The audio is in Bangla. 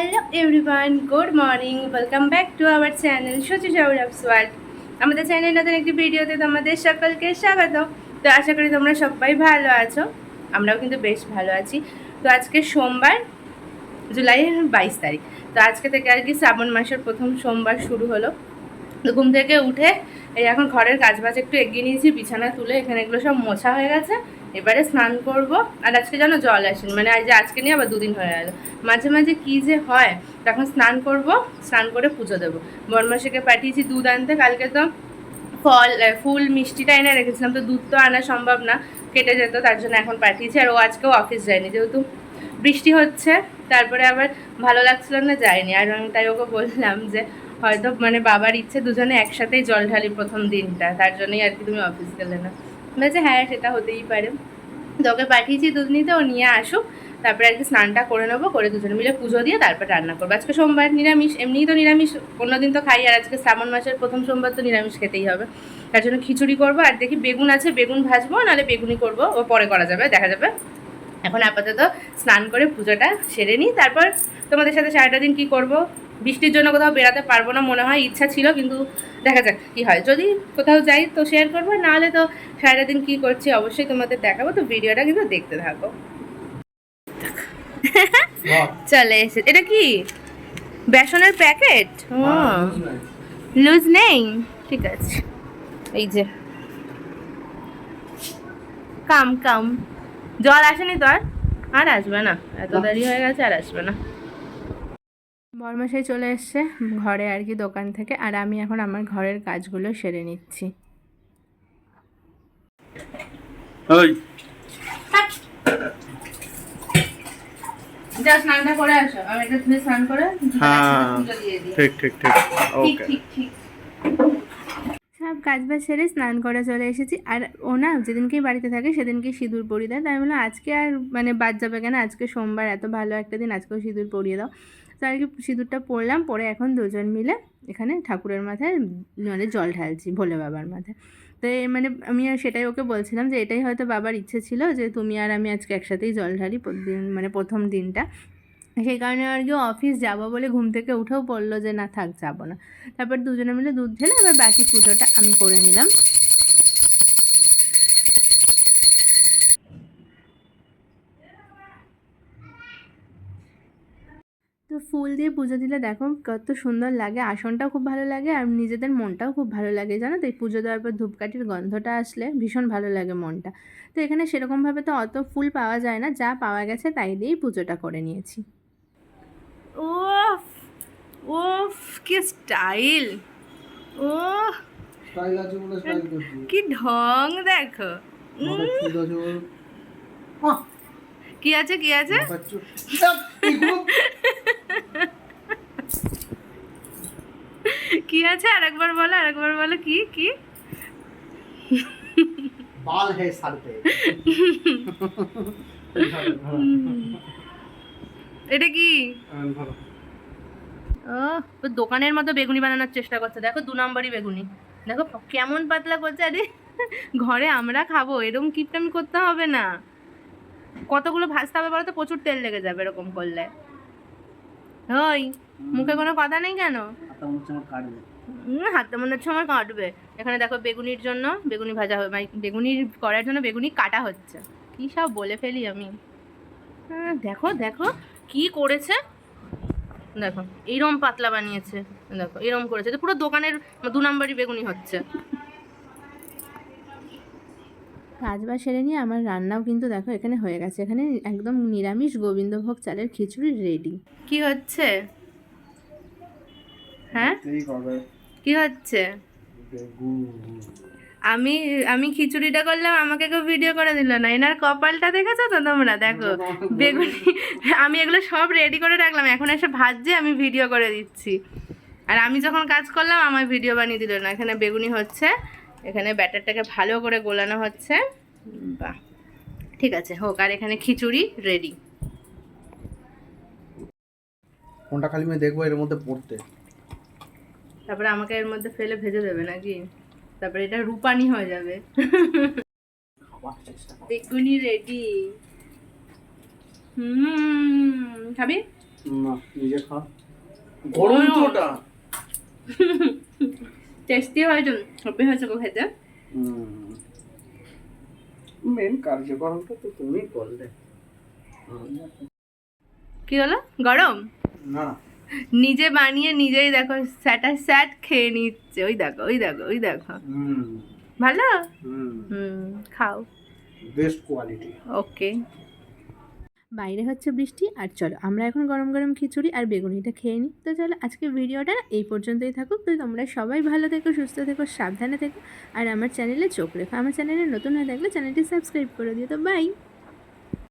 Hello everyone, good morning, welcome back to our channel Suchi Sourav's world. আমাদের চ্যানেল নতুন একটি ভিডিওতে তোমাদের সকলকে স্বাগত। তো আশা করি তোমরা সবাই ভালো আছো, আমরাও কিন্তু বেশ ভালো আছি। তো আজকে সোমবার, জুলাইয়ের 22 তারিখ। তো আজকে থেকে আর কি শ্রাবণ মাসের প্রথম সোমবার শুরু হলো। তো ঘুম থেকে উঠে এই এখন ঘরের কাজবাজ একটু এগিয়ে নিয়েছি, বিছানা তুলে এখানে এগুলো সব মোছা হয়ে গেছে। এবারে স্নান করব। আর আজকে যেন জল আসেনি, মানে আজকে নিয়ে আবার দুদিন হয়ে গেল। মাঝে মাঝে কী যে হয়। তখন স্নান করব, স্নান করে পুজো দেবো। বড়মাসিকে পাঠিয়েছি দুধ আনতে। কালকে তো ফুল মিষ্টিটা এনে রেখেছিলাম, তো দুধ তো আনা সম্ভব না, কেটে যেত, তার জন্য এখন পাঠিয়েছি। আর ও আজকেও অফিস যায়নি, যেহেতু বৃষ্টি হচ্ছে, তারপরে আবার ভালো লাগছিল না, যায়নি। আর আমি তাই ওকে বললাম যে হয়তো মানে বাবার ইচ্ছে দুজনে একসাথেই জল ঢালি প্রথম দিনটা, তার জন্যই আর কি তুমি অফিস গেলে না। বলছে হ্যাঁ সেটা হতেই পারে। তো ওকে পাঠিয়েছি দুধ নিতে, ও নিয়ে আসুক, তারপরে আর কি স্নানটা করে নেবো, করে দুজনে মিলে পুজো দিয়ে তারপর রান্না করবো। আজকে সোমবার, নিরামিষ, এমনিই তো নিরামিষ অন্যদিন তো খাই, আর আজকে শ্রাবণ মাসের প্রথম সোমবার তো নিরামিষ খেতেই হবে। তার জন্য খিচুড়ি করবো, আর দেখি বেগুন আছে, বেগুন ভাজবো, নাহলে বেগুনি করবো, ও পরে করা যাবে, দেখা যাবে। এখন আপাতত স্নান করে পুজোটা সেরে নিই, তারপর তোমাদের সাথে সারাটা দিন কী করবো। বৃষ্টির জন্য কোথাও বেরাতে পারবো না মনে হয়, ইচ্ছা ছিল, কিন্তু দেখা যাক কী হয়। যদি কোথাও যাই তো শেয়ার করবো, নাহলে তো সারাটা দিন কী করছি অবশ্যই তোমাদের দেখাবো। তো ভিডিওটা কিন্তু দেখতে থাকো। চলে এসে, এটা কি বেসনের প্যাকেট? লুজ নেই, ঠিক আছে। এই যে কাম কাম, জল আসেনি তো, আর আসবে না, এত দেরি হয়ে গেছে, আর আসবে না। বরমাসাই চলে এসছে ঘরে আর কি দোকান থেকে, আর আমি এখন আমার ঘরের কাজগুলো সেরে নিচ্ছি। যা স্নানটা করে আসো, আমি এটা তুমি স্নান করে ঠিক ঠিক ঠিক ওকে ঠিক ঠিক। সব কাজ বাজ সেরে স্নান করে চলে এসেছি। আর ও না যেদিনকেই বাড়িতে থাকে সেদিনকেই সিঁদুর পরিয়ে দেয়, তাই আমি বললাম আজকে আর মানে বাদ যাবে কেন, আজকে সোমবার, এত ভালো একটা দিন, আজকেও সিঁদুর পরিয়ে দাও। তো আর কি সিঁদুরটা পরলাম, পরে এখন দুজন মিলে এখানে ঠাকুরের মাথায় মানে জল ঢালছি, ভোলে বাবার মাথায়। তো মানে আমি সেটাই ওকে বলছিলাম যে এটাই হয়তো বাবার ইচ্ছে ছিল যে তুমি আর আমি আজকে একসাথেই জল ঢালি মানে প্রথম দিনটা। সেই কারণে আর কি অফিস যাবো বলে ঘুম থেকে উঠেও পড়লো যে না থাক যাবো না। তারপর দুজনে মিলে দুধ ঢেলে এবার বাকি পুজোটা আমি করে নিলাম। তো ফুল দিয়ে পুজো দিলে দেখো কত সুন্দর লাগে, আসনটাও খুব ভালো লাগে, আর নিজেদের মনটাও খুব ভালো লাগে, জানো তো। এই পুজো দেওয়ার পর ধূপকাঠির গন্ধটা আসলে ভীষণ ভালো লাগে মনটা। তো এখানে সেরকমভাবে তো অত ফুল পাওয়া যায় না, যা পাওয়া গেছে তাই দিয়েই পুজোটা করে নিয়েছি। ওফ ওফ, কি স্টাইল! ও কি ঢং দেখো। কি আছে কি আছে কি আছে, আরেকবার বলো, আরেকবার বলো, কি কি বাল হে সর পে। এটা কি? ও দোকানের মতো বেগুনি বানানোর চেষ্টা করছে, দেখো 2 নম্বরই বেগুনি, দেখো কেমন পাতলা করছে। আরে ঘরে আমরা খাবো, এরকম কিপটামি করতে হবে না। কতগুলো ভাজতে হবে বলো তো, প্রচুর তেল লেগে যাবে এরকম করলে। ওই মুখে কোনো কথা নেই কেন? হাতটা মনে হচ্ছে আমার কাটবে। এখানে দেখো বেগুনির জন্য বেগুনি ভাজা হবে, বেগুনি করার জন্য বেগুনি কাটা হচ্ছে। কী সব বলে ফেলি আমি। দেখো দেখো কি করেছে, দেখো এইরকম পাতলা বানিয়েছে, দেখো এরকম করেছে, তো পুরো দোকানের 2 নম্বরই বেগুনি হচ্ছে। কাজ বাজ সেরে নিয়ে আমার রান্নাও কিন্তু দেখো এখানে হয়ে গেছে। এখানে একদম নিরামিষ গোবিন্দভোগ চালের খিচুড়ি রেডি। কি হচ্ছে? হ্যাঁ কি হচ্ছে? আমি আমি খিচুড়িটা করলাম, আমাকে কেউ ভিডিও করে দিল না। এনার কপালটা দেখেছো তো তোমরা, দেখো বেগুনি আমি এগুলো সব রেডি করে রাখলাম, এখন এসে ভাজছে, আমি ভিডিও করে দিচ্ছি। আর আমি যখন কাজ করলাম আমার ভিডিও বানিয়ে দিল না। এখানে বেগুনি হচ্ছে, এখানে ব্যাটারটাকে ভালো করে গোলানো হচ্ছে। বাহ, ঠিক আছে হোক। আর এখানে খিচুড়ি রেডি। কোনটা খালি আমি দেখবো এর মধ্যে পড়তে, তারপরে আমাকে এর মধ্যে ফেলে ভেজে দেবে নাকি, তারপরে এটা রূপানি হয়ে যাবে। বেগুনি রেডি। খাবি? না নিজে খা, গরম তো ওটা। টেস্টি হয়েছে, সত্যি হয়েছে গো খেতে। মেন কার্যকরণটা তো তুমি করলে। কি হলো? গরম? না না, নিজে বানিয়ে নিজেই দেখো স্যাট খেয়ে নিচ্ছে। ওই দেখো, ওই দেখো, ওই দেখো। ভালো? খাও। Best quality. ওকে। বাইরে হচ্ছে বৃষ্টি, আর চলো আমরা এখন গরম গরম খিচুড়ি আর বেগুনিটা খেয়ে নিই। তো চলো আজকে ভিডিওটা এই পর্যন্তই থাকুক। তো তোমরা সবাই ভালো থেকো, সুস্থ থেকো, সাবধানে থেকো, আর আমার চ্যানেলে চোখ রেখো। আমার চ্যানেলে নতুন হয়ে থাকলে চ্যানেলটি সাবস্ক্রাইব করে দিও। তো বাই।